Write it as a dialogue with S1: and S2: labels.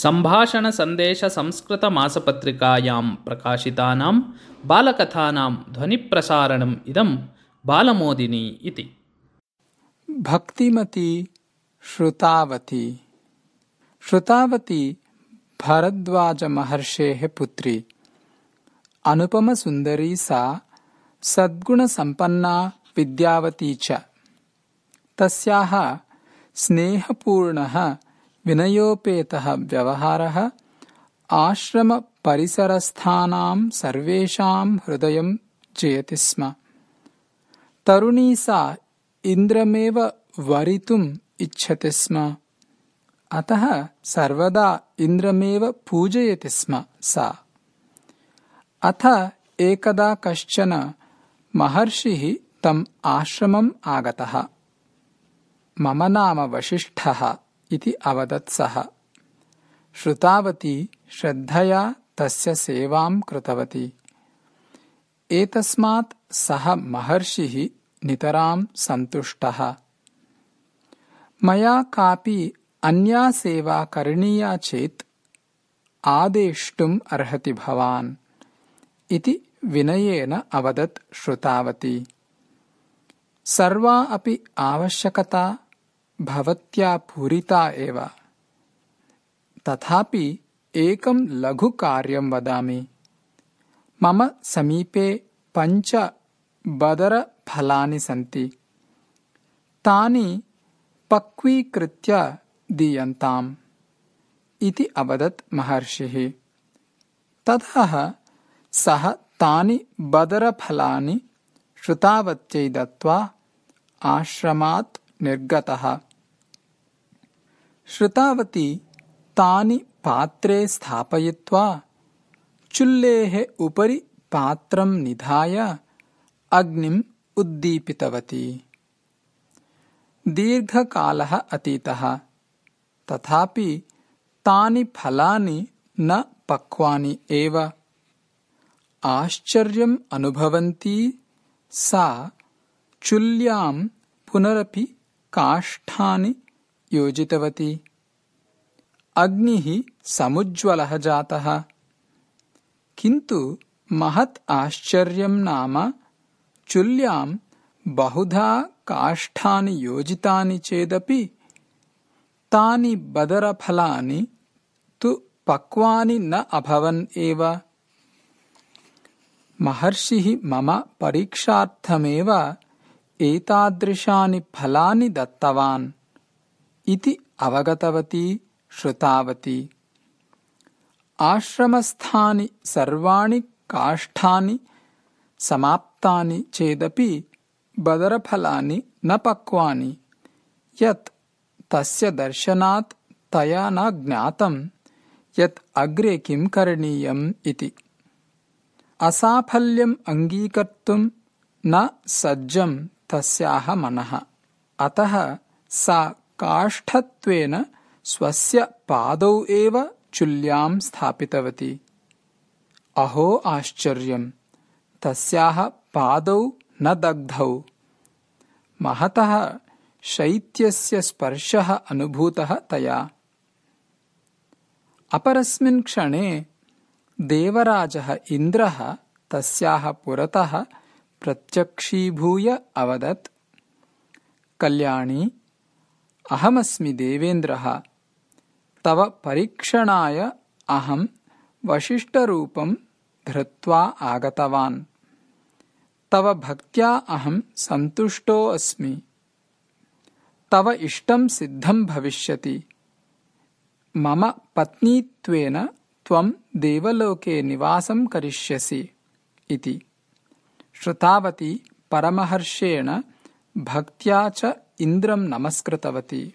S1: सम्भाषणसन्देशसंस्कृतमासपत्रिकायां प्रकाशितानां बालकथानां ध्वनिप्रसारणम् इदं बालमोदिनी इति।
S2: भक्तिमती श्रुतावती। श्रुतावती भरद्वाजमहर्षेः पुत्री। अनुपमसुन्दरी सा, सद्गुणसम्पन्ना विद्यावती च। तस्याः स्नेहपूर्णः विनयोपेतः व्यवहारः आश्रमपरिसरस्थानां सर्वेषां हृदयं जयति स्म। तरुणी सा इन्द्रमेव वरितुम् इच्छति स्म। अतः सर्वदा इन्द्रमेव पूजयति स्म सा। अथ एकदा कश्चन महर्षिः तम् आश्रमम् आगतः। मम नाम वसिष्ठः इति अवदत् सः। श्रुतावती श्रद्धया तस्य सेवां कृतवती। एतस्मात् सः महर्षिः नितरां सन्तुष्टः। मया कापि अन्या सेवा करणीया चेत् आदेष्टुम् अर्हति भवान् इति विनयेन अवदत् श्रुतावती। सर्वा अपि आवश्यकता भवत्या पूरिता एव। तथापि एकं लघुकार्यं वदामि। मम समीपे 5 बदरफलानि सन्ति। तानि पक्वीकृत्य दीयन्ताम् इति अवदत् महर्षिः। ततः सः तानि बदरफलानि श्रुतावत्यै दत्त्वा आश्रमात् निर्गतः। श्रुतावती तानि पात्रे स्थापयित्वा चुल्लेः उपरि पात्रं निधाय अग्निम् उद्दीपितवती। दीर्घकालः अतीतः, तथापि तानि फलानि न पक्वानि एव। आश्चर्यम् अनुभवन्ती सा चुल्यां पुनरपि काष्ठानि योजितवती। अग्निः समुज्ज्वलः जातः। किन्तु महत् आश्चर्यं नाम चुल्यां बहुधा काष्ठानि योजितानि चेदपि तानि बदरफलानि तु पक्वानि न अभवन् एव। महर्षिः मम परीक्षार्थमेव एतादृशानि फलानि दत्तवान् इति अवगतवती श्रुतावती। आश्रमस्थानि सर्वाणि काष्ठानि समाप्तानि चेदपि बदरफलानि न पक्वानि यत् तस्य दर्शनात् तया न ज्ञातं यत् अग्रे किं करणीयम् इति। असाफल्यम् अङ्गीकर्तुं न सज्जं तस्याः मनः। अतः सा काष्ठत्वेन स्वस्य पादौ एव चुल्यां स्थापितवती। अहो आश्चर्यम्! तस्याः पादौ न दग्धौ। महतः शैत्यस्य स्पर्शः अनुभूतः तया। अपरस्मिन् क्षणे देवराजः इन्द्रः तस्याः पुरतः प्रत्यक्षीभूय अवदत्, कल्याणी, अहमस्मि देवेन्द्रः। तव परीक्षणाय अहं वसिष्ठरूपं धृत्वा आगतवान्। तव भक्त्या अहं सन्तुष्टो अस्मि। तव इष्टं सिद्धं भविष्यति। मम पत्नीत्वेन त्वं देवलोके निवासं करिष्यसि इति। श्रुतावती परमहर्षेण भक्त्या च इन्द्रं नमस्कृतवती।